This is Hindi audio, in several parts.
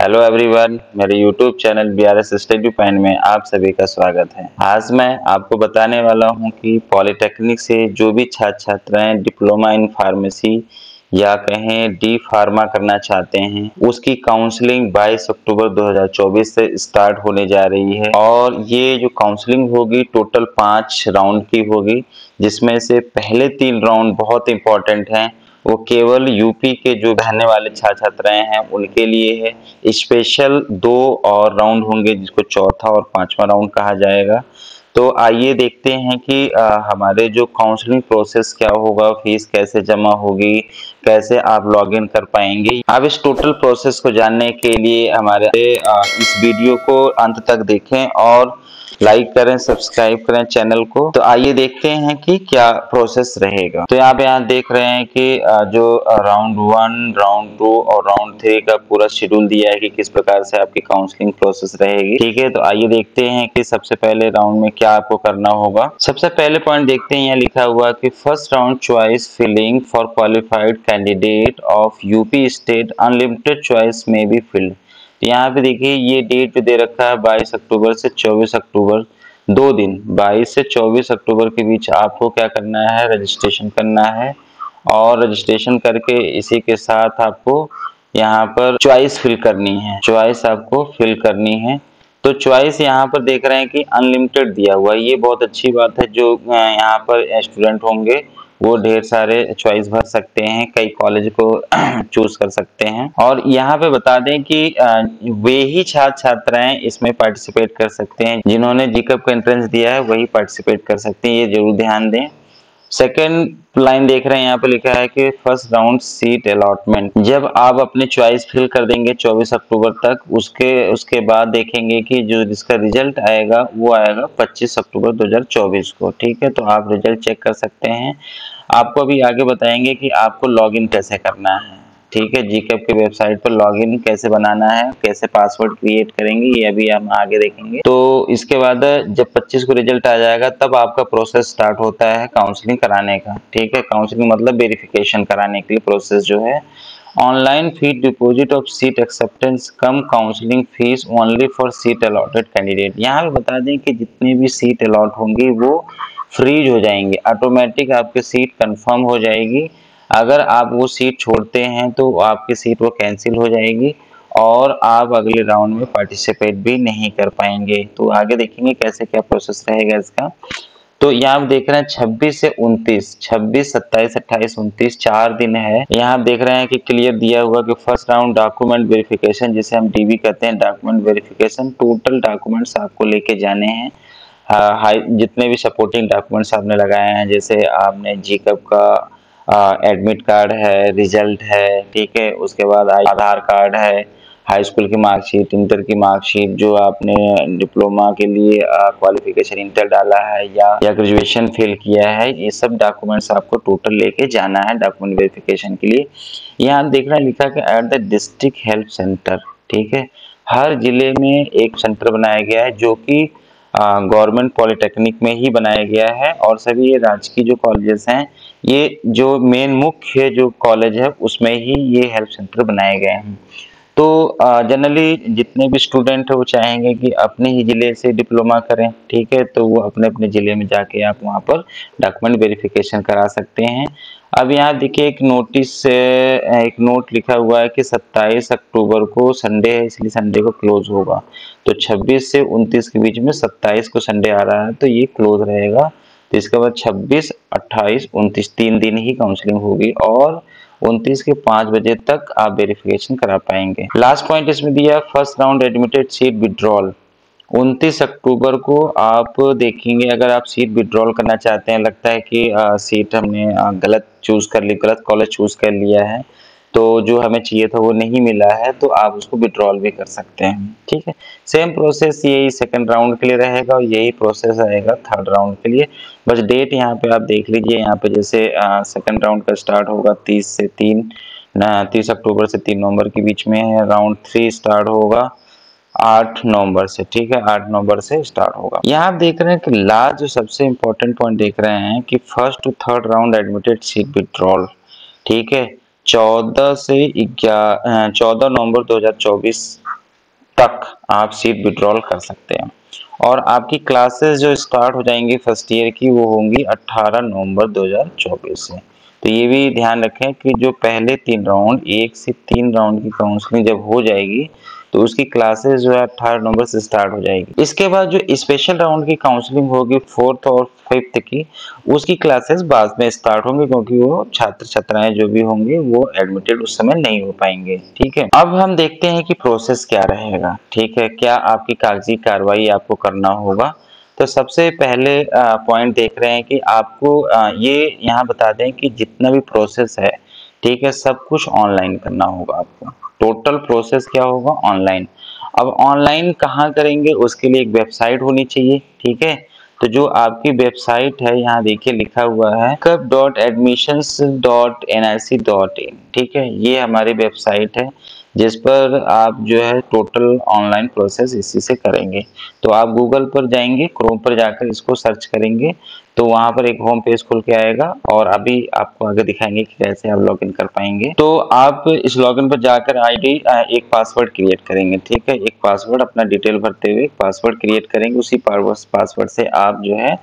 हेलो एवरीवन, मेरे YouTube channel BRS study point में आप सभी का स्वागत है। आज मैं आपको बताने वाला हूं कि पॉलिटेक्निक से जो भी छात्र छात्राएं डिप्लोमा इन फार्मेसी या कहें डी फार्मा करना चाहते हैं, उसकी काउंसलिंग 22 अक्टूबर 2024 से स्टार्ट होने जा रही है। और ये जो काउंसलिंग होगी टोटल 5 राउंड की होगी, जिसमें से पहले 3 राउंड बहुत इंपॉर्टेंट हैं। वो केवल यूपी के जो रहने वाले छात्र छात्राएं हैं उनके लिए है। स्पेशल 2 और राउंड होंगे, जिसको चौथा और 5वां राउंड कहा जाएगा। तो आइए देखते हैं कि हमारे जो काउंसलिंग प्रोसेस क्या होगा, फीस कैसे जमा होगी, कैसे आप लॉगिन कर पाएंगे। आप इस टोटल प्रोसेस को जानने के लिए हमारे इस वीडियो को अंत तक देखें और लाइक करें, सब्सक्राइब करें चैनल को। तो आइए देखते हैं कि क्या प्रोसेस रहेगा। तो आप यहाँ देख रहे हैं कि जो राउंड 1, राउंड 2 और राउंड 3 का पूरा शेड्यूल दिया है कि किस प्रकार से आपकी काउंसलिंग प्रोसेस रहेगी। ठीक है, तो आइए देखते हैं कि सबसे पहले राउंड में क्या आपको करना होगा। सबसे पहले पॉइंट देखते हैं, यहाँ लिखा हुआ कि first round choice filling for qualified candidate of UP state unlimited choice में बी फिल्ड। यहाँ पे देखिए ये डेट दे रखा है 22 अक्टूबर से 24 अक्टूबर, 2 दिन 22 से 24 अक्टूबर के बीच आपको क्या करना है, रजिस्ट्रेशन करना है। और रजिस्ट्रेशन करके इसी के साथ आपको यहाँ पर चॉइस फिल करनी है, चॉइस आपको फिल करनी है। तो चॉइस यहाँ पर देख रहे हैं कि अनलिमिटेड दिया हुआ है, ये बहुत अच्छी बात है। जो यहाँ पर स्टूडेंट होंगे वो ढेर सारे चॉइस भर सकते हैं, कई कॉलेज को चूज कर सकते हैं। और यहाँ पे बता दें कि वे ही छात्र छात्राएं इसमें पार्टिसिपेट कर सकते हैं, जिन्होंने जीकअप का एंट्रेंस दिया है वही पार्टिसिपेट कर सकते हैं, ये जरूर ध्यान दें। सेकेंड लाइन देख रहे हैं, यहाँ पे लिखा है कि फर्स्ट राउंड सीट अलॉटमेंट। जब आप अपने चॉइस फिल कर देंगे 24 अक्टूबर तक, उसके बाद देखेंगे कि जो जिसका रिजल्ट आएगा वो आएगा 25 अक्टूबर 2024 को। ठीक है, तो आप रिजल्ट चेक कर सकते हैं। आपको अभी आगे बताएंगे कि आपको लॉगिन कैसे करना है। ठीक है, जीकैप की वेबसाइट पर लॉगिन कैसे बनाना है, कैसे पासवर्ड क्रिएट करेंगे, ये अभी हम आगे देखेंगे। तो इसके बाद जब 25 को रिजल्ट आ जाएगा तब आपका प्रोसेस स्टार्ट होता है काउंसलिंग कराने का। ठीक है, काउंसलिंग मतलब वेरिफिकेशन कराने के लिए प्रोसेस जो है। Online fee deposit of seat acceptance come counselling fees only for seat allotted candidate. यहाँ पे बता दें कि जितनी भी सीट अलॉट होंगी वो फ्रीज हो जाएंगे, ऑटोमेटिक आपकी सीट कंफर्म हो जाएगी। अगर आप वो सीट छोड़ते हैं तो आपकी सीट वो कैंसिल हो जाएगी और आप अगले राउंड में पार्टिसिपेट भी नहीं कर पाएंगे। तो आगे देखेंगे कैसे क्या प्रोसेस रहेगा इसका। तो यहाँ आप देख रहे हैं 26 से 29, 26, 27, 28, 29 4 दिन है। यहाँ आप देख रहे हैं कि क्लियर दिया हुआ कि फर्स्ट राउंड डॉक्यूमेंट वेरिफिकेशन, जिसे हम डीवी कहते हैं, डॉक्यूमेंट वेरिफिकेशन। टोटल डॉक्यूमेंट्स आपको लेके जाने हैं। जितने भी सपोर्टिंग डॉक्यूमेंट्स आपने लगाए हैं, जैसे आपने जीकअप का एडमिट कार्ड है, रिजल्ट है, ठीक है, उसके बाद आधार कार्ड है, हाई स्कूल की मार्कशीट, इंटर की मार्कशीट, जो आपने डिप्लोमा के लिए क्वालिफिकेशन इंटर डाला है या ग्रेजुएशन फेल किया है, ये सब डॉक्यूमेंट्स आपको टोटल लेके जाना है डॉक्यूमेंट वेरिफिकेशन के लिए। यहाँ देख रहे हैं लिखा कि at the district help centre. ठीक है, हर जिले में एक सेंटर बनाया गया है जो कि गवर्नमेंट पॉलिटेक्निक में ही बनाया गया है। और सभी ये राजकीय जो कॉलेजेस हैं, ये जो मेन मुख्य जो कॉलेज है उसमें ही ये हेल्प सेंटर बनाए गए हैं। तो जनरली जितने भी स्टूडेंट है वो चाहेंगे कि अपने ही जिले से डिप्लोमा करें। ठीक है, तो वो अपने अपने जिले में जाके आप वहाँ पर डॉक्यूमेंट वेरिफिकेशन करा सकते हैं। अब यहाँ देखिए एक नोटिस से एक नोट लिखा हुआ है कि 27 अक्टूबर को संडे है, इसलिए संडे को क्लोज होगा। तो 26 से 29 के बीच में 27 को संडे आ रहा है तो ये क्लोज रहेगा। तो इसके बाद 26, 28, 29 3 दिन ही काउंसलिंग होगी और 29 के 5 बजे तक आप वेरिफिकेशन करा पाएंगे। लास्ट पॉइंट इसमें दिया first round admitted seat withdrawal. 29 अक्टूबर को आप देखेंगे, अगर आप सीट विड्रॉल करना चाहते हैं, लगता है कि सीट हमने गलत चूज कर ली, गलत कॉलेज चूज कर लिया है, तो जो हमें चाहिए था वो नहीं मिला है, तो आप उसको विड्रॉल भी कर सकते हैं। ठीक है, सेम प्रोसेस यही सेकंड राउंड के लिए रहेगा और यही प्रोसेस रहेगा थर्ड राउंड के लिए। बस डेट यहाँ पे आप देख लीजिए, यहाँ पे जैसे सेकंड राउंड का स्टार्ट होगा 30 अक्टूबर से 3 नवंबर के बीच में है। राउंड 3 स्टार्ट होगा 8 नवंबर से। ठीक है, 8 नवंबर से स्टार्ट होगा। यहाँ आप देख रहे हैं कि लास्ट जो सबसे इंपॉर्टेंट पॉइंट देख रहे हैं कि first to third round admitted seat withdrawal. ठीक है, 14 नवंबर 2024 तक आप सीट विड्रॉल कर सकते हैं। और आपकी क्लासेस जो स्टार्ट हो जाएंगी फर्स्ट ईयर की वो होंगी 18 नवंबर 2024 से। तो ये भी ध्यान रखें कि जो पहले 3 राउंड 1 से 3 राउंड की काउंसलिंग जब हो जाएगी तो उसकी क्लासेस जो है 18 नवंबर से स्टार्ट हो जाएगी। इसके बाद जो स्पेशल राउंड की काउंसलिंग होगी 4th और 5th की, उसकी क्लासेस बाद में स्टार्ट होंगी क्योंकि वो छात्र छात्राएं जो भी होंगे वो एडमिटेड उस समय नहीं हो पाएंगे। ठीक है, अब हम देखते हैं कि प्रोसेस क्या रहेगा। ठीक है, क्या आपकी कागजी कार्रवाई आपको करना होगा। तो सबसे पहले पॉइंट देख रहे हैं कि आपको ये यहाँ बता दें कि जितना भी प्रोसेस है, ठीक है, सब कुछ ऑनलाइन करना होगा आपको। टोटल प्रोसेस क्या होगा, ऑनलाइन। अब ऑनलाइन कहाँ करेंगे, उसके लिए एक वेबसाइट होनी चाहिए। ठीक है, तो जो आपकी वेबसाइट है यहाँ देखिए लिखा हुआ है cup.admissions.nic.in। ठीक है, ये हमारी वेबसाइट है जिस पर आप जो है टोटल ऑनलाइन प्रोसेस इसी से करेंगे। तो आप गूगल पर जाएंगे, क्रोम पर जाकर इसको सर्च करेंगे तो वहां पर एक होम पेज खुल के आएगा और अभी आपको आगे दिखाएंगे कि कैसे आप लॉगिन कर पाएंगे। तो आप इस लॉगिन पर जाकर आईडी एक पासवर्ड क्रिएट करेंगे। ठीक है, एक पासवर्ड अपना डिटेल भरते हुए एक पासवर्ड क्रिएट करेंगे, उसी पासवर्ड से आप जो है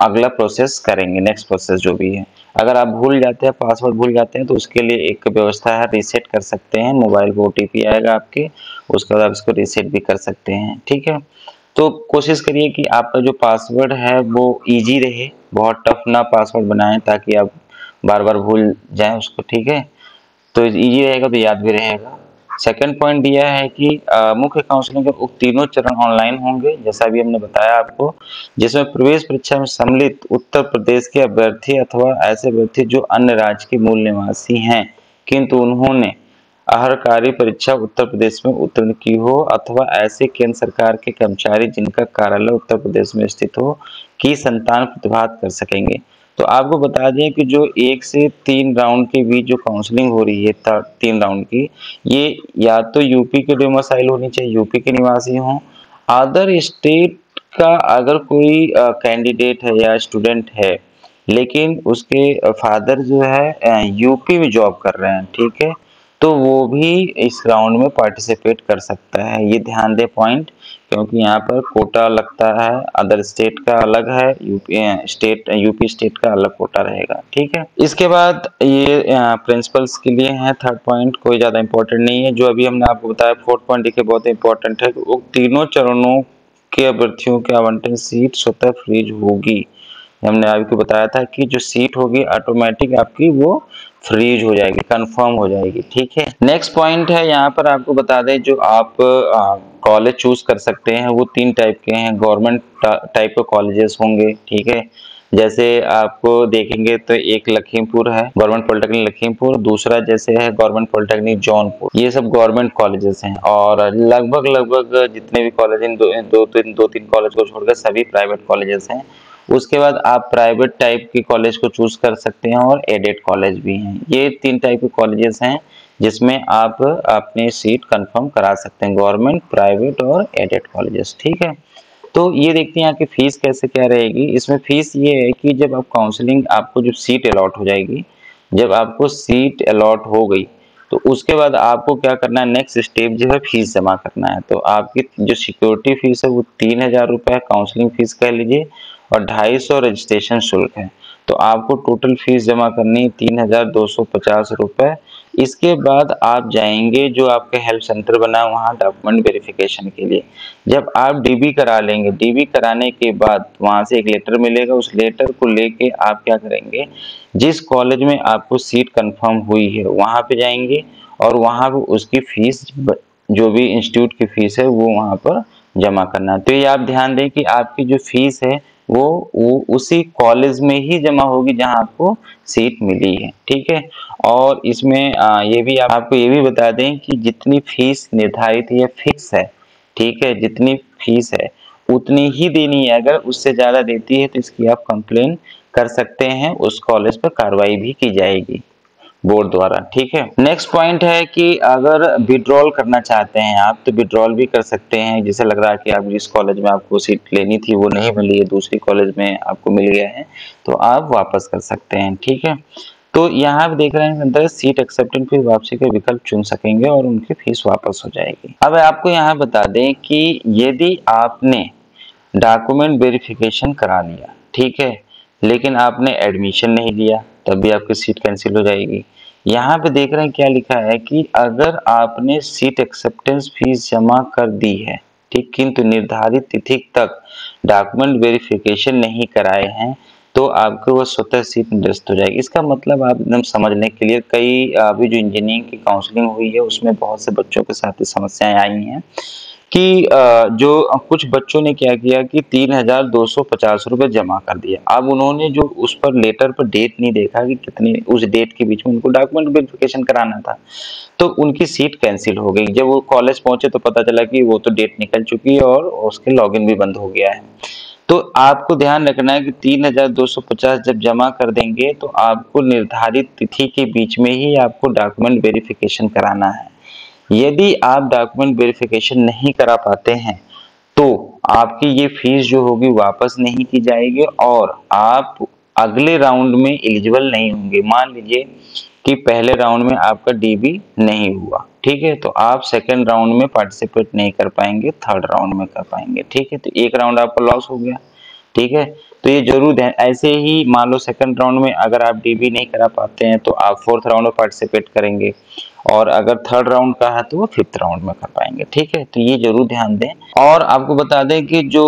अगला प्रोसेस करेंगे, नेक्स्ट प्रोसेस जो भी है। अगर आप भूल जाते हैं, पासवर्ड भूल जाते हैं, तो उसके लिए एक व्यवस्था है, रीसेट कर सकते हैं। मोबाइल पर OTP आएगा आपके, उसके बाद आप इसको रीसेट भी कर सकते हैं। ठीक है, तो कोशिश करिए कि आपका जो पासवर्ड है वो इजी रहे, बहुत टफ ना पासवर्ड बनाएं ताकि आप बार बार भूल जाएं उसको। ठीक है, तो इजी रहेगा तो याद भी रहेगा। सेकंड पॉइंट दिया है कि मुख्य काउंसलिंग के उक्त तीनों चरण ऑनलाइन होंगे, जैसा भी हमने बताया आपको, जिसमें प्रवेश परीक्षा में सम्मिलित उत्तर प्रदेश के अभ्यर्थी अथवा ऐसे अभ्यर्थी जो अन्य राज्य के मूल निवासी हैं किंतु उन्होंने अहरकारी परीक्षा उत्तर प्रदेश में उत्तीर्ण की हो अथवा ऐसे केंद्र सरकार के कर्मचारी जिनका कार्यालय उत्तर प्रदेश में स्थित हो की संतान प्रतिभाग कर सकेंगे। तो आपको बता दें कि जो 1 से 3 राउंड के बीच जो काउंसलिंग हो रही है 3 राउंड की, ये या तो यूपी के डोमिसाइल होनी चाहिए, यूपी के निवासी हों। अदर स्टेट का अगर कोई कैंडिडेट है या स्टूडेंट है लेकिन उसके फादर जो है यूपी में जॉब कर रहे हैं, ठीक है, तो वो भी इस राउंड में पार्टिसिपेट कर सकता है। ये ध्यान दे पॉइंट, क्योंकि यहाँ पर कोटा लगता है, अदर स्टेट का अलग है, यूपी स्टेट का अलग कोटा रहेगा। ठीक है, इसके बाद ये प्रिंसिपल्स के लिए है। थर्ड पॉइंट कोई ज्यादा इंपॉर्टेंट नहीं है, जो अभी हमने आपको बताया। फोर्थ पॉइंट देखिए बहुत इंपॉर्टेंट है, वो तीनों चरणों के अभ्यर्थियों के आवंटन सीट स्वतः फ्रीज होगी। हमने आपको बताया था कि जो सीट होगी ऑटोमेटिक आपकी वो फ्रीज हो जाएगी, कंफर्म हो जाएगी। ठीक है, नेक्स्ट पॉइंट है, यहाँ पर आपको बता दें जो आप कॉलेज चूज कर सकते हैं वो 3 टाइप के हैं। गवर्नमेंट टाइप के कॉलेजेस होंगे। ठीक है, जैसे आपको देखेंगे तो एक लखीमपुर है, गवर्नमेंट पॉलिटेक्निक लखीमपुर, दूसरा जैसे है गवर्नमेंट पॉलिटेक्निक जौनपुर। ये सब गवर्नमेंट कॉलेजेस हैं और लगभग जितने भी कॉलेज हैं, दो तीन कॉलेज को छोड़कर सभी प्राइवेट कॉलेजेस हैं। उसके बाद आप प्राइवेट टाइप के कॉलेज को चूज कर सकते हैं और एडेड कॉलेज भी हैं। ये 3 टाइप के कॉलेजेस हैं जिसमें आप अपनी सीट कंफर्म करा सकते हैं, गवर्नमेंट, प्राइवेट और एडेड कॉलेजेस। ठीक है, तो ये देखते हैं यहाँ की फीस कैसे क्या रहेगी। इसमें फीस ये है कि जब आप काउंसलिंग, आपको जब सीट अलॉट हो जाएगी, जब आपको सीट अलॉट हो गई तो उसके बाद आपको क्या करना है, नेक्स्ट स्टेप जो है फीस जमा करना है। तो आपकी जो सिक्योरिटी फीस है वो 3,000 रुपये काउंसलिंग फीस कह लीजिए और 250 रजिस्ट्रेशन शुल्क है। तो आपको टोटल फीस जमा करनी है 3,250 रुपये। इसके बाद आप जाएंगे जो आपका हेल्प सेंटर बना वहाँ डॉक्यूमेंट वेरिफिकेशन के लिए। जब आप डीबी करा लेंगे, डीबी कराने के बाद वहाँ से एक लेटर मिलेगा, उस लेटर को लेके आप क्या करेंगे, जिस कॉलेज में आपको सीट कंफर्म हुई है वहाँ पे जाएंगे और वहाँ पे उसकी फीस, जो भी इंस्टीट्यूट की फीस है वो वहाँ पर जमा करना है। तो ये आप ध्यान दें कि आपकी जो फीस है वो उसी कॉलेज में ही जमा होगी जहां आपको सीट मिली है। ठीक है, और इसमें ये भी आपको ये भी बता दें कि जितनी फीस निर्धारित है फिक्स है। ठीक है, जितनी फीस है उतनी ही देनी है, अगर उससे ज्यादा देती है तो इसकी आप कंप्लेन कर सकते हैं, उस कॉलेज पर कार्रवाई भी की जाएगी बोर्ड द्वारा। ठीक है, नेक्स्ट पॉइंट है कि अगर विड्रॉल करना चाहते हैं आप तो विड्रॉल भी कर सकते हैं। जैसे लग रहा है कि आप जिस कॉलेज में आपको सीट लेनी थी वो नहीं मिली है, दूसरी कॉलेज में आपको मिल गया है, तो आप वापस कर सकते हैं। ठीक है, तो यहाँ आप देख रहे हैं अंदर सीट एक्सेप्टेंस फीस वापसी के विकल्प चुन सकेंगे और उनकी फीस वापस हो जाएगी। अब आपको यहाँ बता दें कि यदि आपने डॉक्यूमेंट वेरिफिकेशन करा लिया, ठीक है, लेकिन आपने एडमिशन नहीं लिया, तब भी आपकी सीट कैंसिल हो जाएगी। यहाँ पे देख रहे हैं क्या लिखा है कि अगर आपने सीट एक्सेप्टेंस फीस जमा कर दी है, ठीक, किंतु निर्धारित तिथि तक डॉक्यूमेंट वेरिफिकेशन नहीं कराए हैं, तो आपको वो स्वतः सीट निरस्त हो जाएगी। इसका मतलब आप एकदम समझने के लिए, कई अभी जो इंजीनियरिंग की काउंसलिंग हुई है उसमें बहुत से बच्चों के साथ समस्याएं आई हैं कि जो कुछ बच्चों ने क्या किया कि 3,250 रुपये जमा कर दिया। अब उन्होंने जो उस पर लेटर पर डेट नहीं देखा कि कितनी उस डेट के बीच में उनको डॉक्यूमेंट वेरिफिकेशन कराना था, तो उनकी सीट कैंसिल हो गई। जब वो कॉलेज पहुंचे तो पता चला कि वो तो डेट निकल चुकी है और उसके लॉगिन भी बंद हो गया है। तो आपको ध्यान रखना है कि 3,250 जब जमा कर देंगे तो आपको निर्धारित तिथि के बीच में ही आपको डॉक्यूमेंट वेरिफिकेशन कराना है। यदि आप डॉक्यूमेंट वेरिफिकेशन नहीं करा पाते हैं तो आपकी ये फीस जो होगी वापस नहीं की जाएगी और आप अगले राउंड में एलिजिबल नहीं होंगे। मान लीजिए कि पहले राउंड में आपका डीबी नहीं हुआ, ठीक है, तो आप सेकेंड राउंड में पार्टिसिपेट नहीं कर पाएंगे, थर्ड राउंड में कर पाएंगे, ठीक है, तो एक राउंड आपका लॉस हो गया, ठीक है। तो ये जरूर ध्यान, ऐसे ही मान लो सेकंड राउंड में अगर आप डीबी नहीं करा पाते हैं तो आप फोर्थ राउंड में पार्टिसिपेट करेंगे और अगर थर्ड राउंड का है तो वो फिफ्थ राउंड में कर पाएंगे, ठीक है, तो ये जरूर ध्यान दें। और आपको बता दें कि जो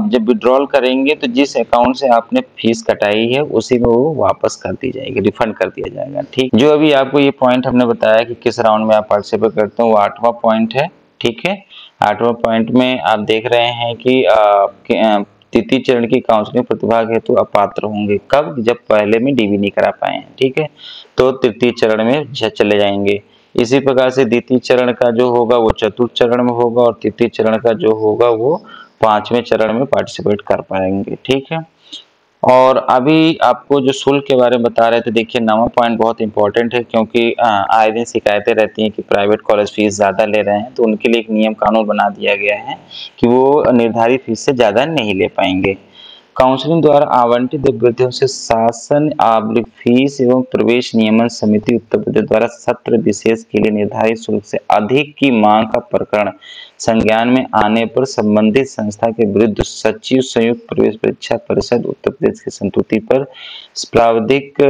जब विड्रॉल करेंगे तो जिस अकाउंट से आपने फीस कटाई है उसी में वो वापस कर दी जाएगी, रिफंड कर दिया जाएगा, ठीक। जो अभी आपको ये पॉइंट हमने बताया कि किस राउंड में आप पार्टिसिपेट करते हो, वो 8वां पॉइंट है, ठीक है। 8वां पॉइंट में आप देख रहे हैं कि तृतीय चरण की काउंसलिंग प्रतिभाग हेतु अपात्र होंगे कब, जब पहले में डीबी नहीं करा पाए हैं, ठीक है, तो तृतीय चरण में चले जाएंगे। इसी प्रकार से द्वितीय चरण का जो होगा वो चतुर्थ चरण में होगा और तृतीय चरण का जो होगा वो 5वें चरण में पार्टिसिपेट कर पाएंगे, ठीक है। और अभी आपको जो शुल्क के बारे में बता रहे थे, देखिए 9वां पॉइंट बहुत इंपॉर्टेंट है क्योंकि आए दिन शिकायतें रहती हैं कि प्राइवेट कॉलेज फीस ज़्यादा ले रहे हैं, तो उनके लिए एक नियम कानून बना दिया गया है कि वो निर्धारित फीस से ज़्यादा नहीं ले पाएंगे। काउंसिलिंग द्वारा आवंटित अभ्यर्थियों से शासन आवृत्ति फीस एवं प्रवेश नियमन समिति उत्तर प्रदेश द्वारा सत्र विशेष के लिए निर्धारित शुल्क से अधिक की मांग का प्रकरण संज्ञान में आने पर संबंधित संस्था के विरुद्ध सचिव संयुक्त प्रवेश परीक्षा परिषद उत्तर प्रदेश की संस्तुति पर प्राविधिक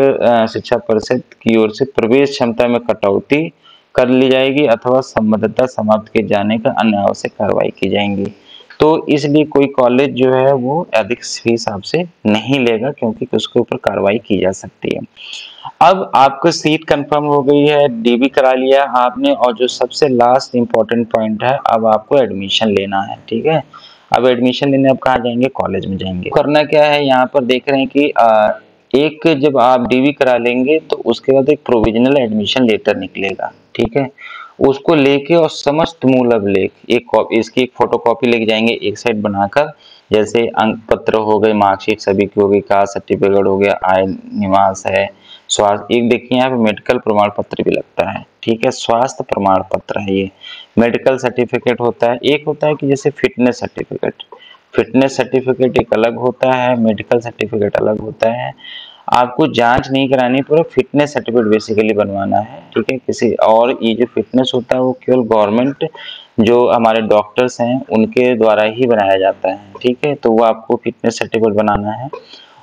शिक्षा परिषद की ओर से प्रवेश क्षमता में कटौती कर ली जाएगी अथवा संबद्धता समाप्त किए जाने का अन्य आवश्यक कार्रवाई की जाएंगी। तो इसलिए कोई कॉलेज जो है वो अधिक फीस आपसे नहीं लेगा क्योंकि उसके ऊपर कार्रवाई की जा सकती है। अब आपको सीट कंफर्म हो गई है, डीबी करा लिया आपने, और जो सबसे लास्ट इंपॉर्टेंट पॉइंट है, अब आपको एडमिशन लेना है, ठीक है। अब एडमिशन लेने आप कहाँ जाएंगे, कॉलेज में जाएंगे। करना क्या है, यहाँ पर देख रहे हैं कि एक जब आप डीबी करा लेंगे तो उसके बाद एक प्रोविजनल एडमिशन लेटर निकलेगा, ठीक है, उसको लेके और समस्त मूल अभिलेख एक कॉपी, इसकी एक फोटोकॉपी लेके जाएंगे एक साइड बनाकर, जैसे अंक पत्र हो गए, मार्कशीट सभी की हो गई, कास्ट सर्टिफिकेट हो गया, आय निवास है, स्वास्थ्य, एक देखिए यहाँ पे मेडिकल प्रमाण पत्र भी लगता है, ठीक है, स्वास्थ्य प्रमाण पत्र है ये, मेडिकल सर्टिफिकेट होता है, एक होता है कि जैसे फिटनेस सर्टिफिकेट, फिटनेस सर्टिफिकेट एक अलग होता है, मेडिकल सर्टिफिकेट अलग होता है। आपको जांच नहीं करानी, पूरा फिटनेस सर्टिफिकेट बेसिकली बनवाना है, ठीक है, किसी और ये जो फिटनेस होता है वो केवल गवर्नमेंट जो हमारे डॉक्टर्स हैं उनके द्वारा ही बनाया जाता है, ठीक है, तो वो आपको फिटनेस सर्टिफिकेट बनाना है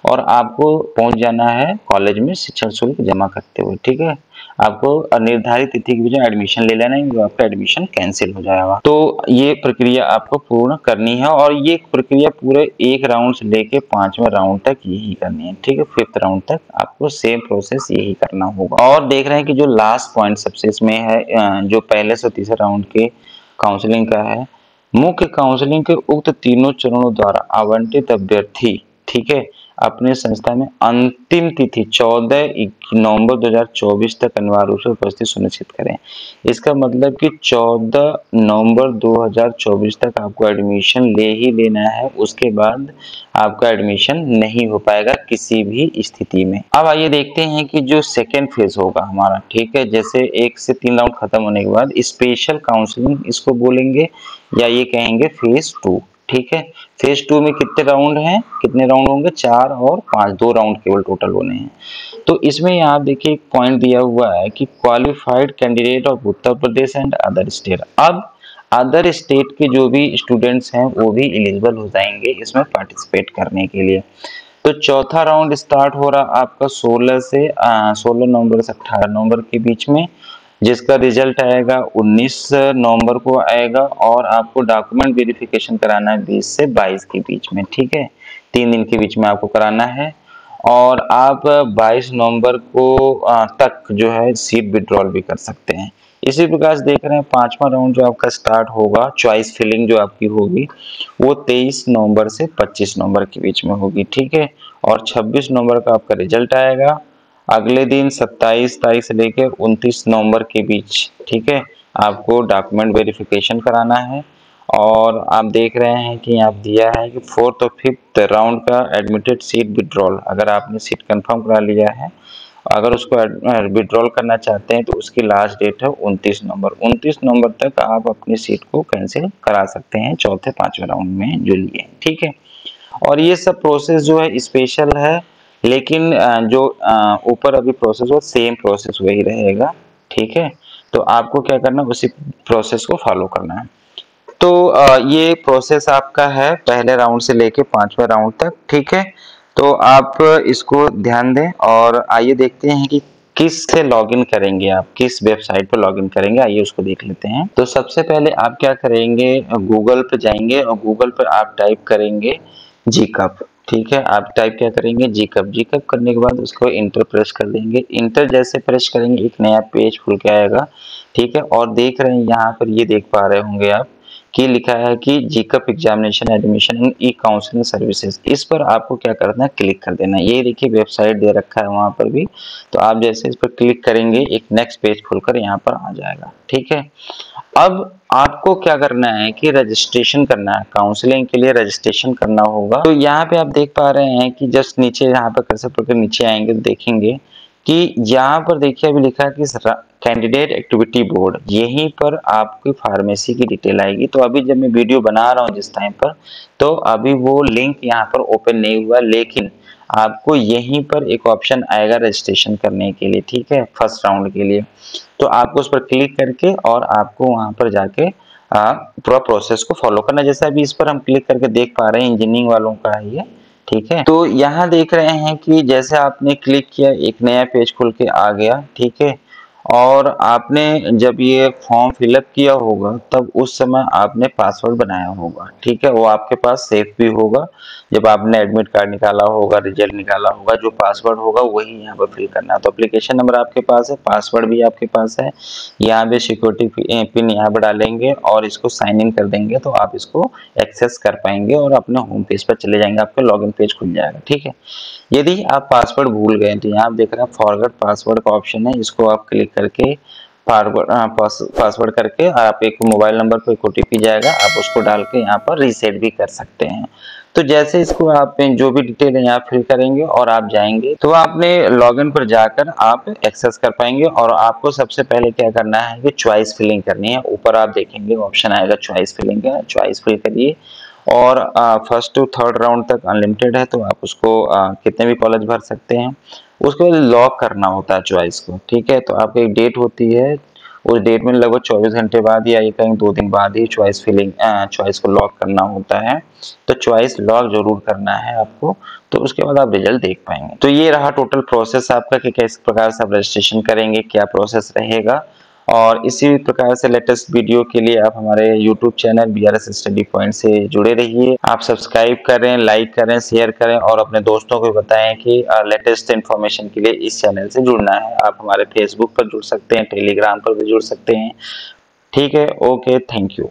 और आपको पहुंच जाना है कॉलेज में शिक्षण शुल्क जमा करते हुए, ठीक है। आपको निर्धारित तिथि के बीच एडमिशन ले लेना है, जो आपका एडमिशन कैंसिल हो जाएगा। तो ये प्रक्रिया आपको पूर्ण करनी है और ये प्रक्रिया पूरे एक राउंड से लेके 5वें राउंड तक यही करनी है, ठीक है, 5th राउंड तक आपको सेम प्रोसेस यही करना होगा। और देख रहे हैं कि जो लास्ट पॉइंट सबसे इसमें है, जो पहले से तीसरे राउंड के काउंसलिंग का है, मुख्य काउंसलिंग के उक्त तीनों चरणों द्वारा आवंटित अभ्यर्थी, ठीक है, अपने संस्था में अंतिम तिथि 14 नवंबर 2024 तक अनिवार्य रूप से उपस्थित सुनिश्चित करें। इसका मतलब कि 14 नवंबर 2024 तक आपको एडमिशन ले ही लेना है, उसके बाद आपका एडमिशन नहीं हो पाएगा किसी भी स्थिति में। अब आइए देखते हैं कि जो सेकेंड फेज होगा हमारा, ठीक है, जैसे 1 से 3 राउंड खत्म होने के बाद स्पेशल काउंसलिंग इसको बोलेंगे या ये कहेंगे फेज 2, ठीक है। फेज 2 में कितने राउंड हैं, कितने राउंड होंगे, 4 और 5, 2 राउंड केवल टोटल होने हैं। तो इसमें यहाँ देखिए एक पॉइंट दिया हुआ है कि qualified candidate of Uttar Pradesh and other state. अब अदर स्टेट के जो भी स्टूडेंट्स हैं वो भी एलिजिबल हो जाएंगे इसमें पार्टिसिपेट करने के लिए। तो चौथा राउंड स्टार्ट हो रहा आपका 16 नवंबर से 18 नवंबर के बीच में, जिसका रिजल्ट आएगा 19 नवंबर को आएगा, और आपको डॉक्यूमेंट वेरिफिकेशन कराना है 20 से 22 के बीच में, ठीक है, 3 दिन के बीच में आपको कराना है। और आप 22 नवंबर को तक जो है सीट विड्रॉल भी कर सकते हैं। इसी प्रकार से देख रहे हैं 5वां राउंड जो आपका स्टार्ट होगा, चॉइस फिलिंग जो आपकी होगी वो 23 नवंबर से 25 नवंबर के बीच में होगी, ठीक है। और 26 नवंबर का आपका रिजल्ट आएगा। अगले दिन 27 तारीख से लेकर 29 नवंबर के बीच, ठीक है, आपको डॉक्यूमेंट वेरिफिकेशन कराना है। और आप देख रहे हैं कि यहाँ दिया है कि 4th और 5th राउंड का एडमिटेड सीट विड्रॉल, अगर आपने सीट कंफर्म करा लिया है, अगर उसको विड्रॉल करना चाहते हैं तो उसकी लास्ट डेट है 29 नवंबर। 29 नवंबर तक आप अपनी सीट को कैंसिल करा सकते हैं चौथे 5वें राउंड में जो लिए, ठीक है। और ये सब प्रोसेस जो है स्पेशल है, लेकिन जो ऊपर अभी प्रोसेस हो सेम प्रोसेस वही रहेगा, ठीक है। तो आपको क्या करना है, उसी प्रोसेस को फॉलो करना है। तो ये प्रोसेस आपका है पहले राउंड से लेके 5वें राउंड तक, ठीक है। तो आप इसको ध्यान दें और आइए देखते हैं कि किस से लॉगिन करेंगे, आप किस वेबसाइट पर लॉगिन करेंगे, आइए उसको देख लेते हैं। तो सबसे पहले आप क्या करेंगे, गूगल पे जाएंगे और गूगल पर आप टाइप करेंगे जीकप, ठीक है। आप टाइप क्या करेंगे, जीकप। जीकप करने के बाद उसको इंटर प्रेस कर देंगे। इंटर जैसे प्रेस करेंगे एक नया पेज खुल के आएगा, ठीक है। और देख रहे हैं यहाँ पर, ये देख पा रहे होंगे आप कि लिखा है कि JEECUP examination admission in e counselling services. इस पर आपको क्या करना है, क्लिक कर देना है। ये देखिए वेबसाइट दे रखा है वहां पर भी, तो आप जैसे इस पर क्लिक करेंगे एक नेक्स्ट पेज खुलकर यहाँ पर आ जाएगा, ठीक है। अब आपको क्या करना है कि रजिस्ट्रेशन करना है, काउंसलिंग के लिए रजिस्ट्रेशन करना होगा। तो यहाँ पे आप देख पा रहे हैं कि जस्ट नीचे यहाँ पर कर्सर पकड़ नीचे आएंगे तो देखेंगे कि यहाँ पर देखिए अभी लिखा है कि कैंडिडेट एक्टिविटी बोर्ड, यहीं पर आपकी फार्मेसी की डिटेल आएगी। तो अभी जब मैं वीडियो बना रहा हूँ जिस टाइम पर, तो अभी वो लिंक यहाँ पर ओपन नहीं हुआ, लेकिन आपको यहीं पर एक ऑप्शन आएगा रजिस्ट्रेशन करने के लिए, ठीक है, फर्स्ट राउंड के लिए। तो आपको उस पर क्लिक करके और आपको वहां पर जाके पूरा प्रोसेस को फॉलो करना। जैसे अभी इस पर हम क्लिक करके देख पा रहे हैं इंजीनियरिंग वालों का है ये, ठीक है। तो यहाँ देख रहे हैं कि जैसे आपने क्लिक किया एक नया पेज खुल के आ गया, ठीक है। और आपने जब ये फॉर्म फिलअप किया होगा तब उस समय आपने पासवर्ड बनाया होगा, ठीक है, वो आपके पास सेफ भी होगा। जब आपने एडमिट कार्ड निकाला होगा, रिजल्ट निकाला होगा, जो पासवर्ड होगा वही यहाँ पर फिल करना है। तो एप्लीकेशन नंबर आपके पास है, पासवर्ड भी आपके पास है, यहाँ पे सिक्योरिटी पिन यहाँ पर डालेंगे और इसको साइन इन कर देंगे तो आप इसको एक्सेस कर पाएंगे और अपने होम पेज पर चले जाएंगे, आपका लॉगिन पेज खुल जाएगा, ठीक है। यदि आप पासवर्ड भूल गए तो यहाँ आप देख रहे हैं फॉरगेट पासवर्ड का ऑप्शन है, इसको आप क्लिक करके पासवर्ड करके आप एक मोबाइल नंबर पर एक ओटीपी जाएगा, आप उसको डाल के यहाँ पर रीसेट भी कर सकते हैं। तो जैसे इसको आप जो भी डिटेल है यहाँ फिल करेंगे और आप जाएंगे तो आपने लॉगिन पर जाकर आप एक्सेस कर पाएंगे। और आपको सबसे पहले क्या करना है कि चॉइस फिलिंग करनी है। ऊपर आप देखेंगे ऑप्शन आएगा चॉइस फिलिंग का, चॉइस फिल करिए। और फर्स्ट टू थर्ड राउंड तक अनलिमिटेड है, तो आप उसको कितने भी कॉलेज भर सकते हैं। उसके बाद लॉक करना होता है चॉइस को, ठीक है। तो आपकी एक डेट होती है, उस डेट में लगभग 24 घंटे बाद या ये कहीं 2 दिन बाद ही चॉइस को लॉक करना होता है। तो चॉइस लॉक जरूर करना है आपको, तो उसके बाद आप रिजल्ट देख पाएंगे। तो ये रहा टोटल प्रोसेस आपका कि किस प्रकार से आप रजिस्ट्रेशन करेंगे, क्या प्रोसेस रहेगा। और इसी प्रकार से लेटेस्ट वीडियो के लिए आप हमारे YouTube channel BRS study point से जुड़े रहिए। आप सब्सक्राइब करें, लाइक करें, शेयर करें और अपने दोस्तों को बताएं कि लेटेस्ट इन्फॉर्मेशन के लिए इस चैनल से जुड़ना है। आप हमारे फेसबुक पर जुड़ सकते हैं, टेलीग्राम पर भी जुड़ सकते हैं, ठीक है। Okay, thank you.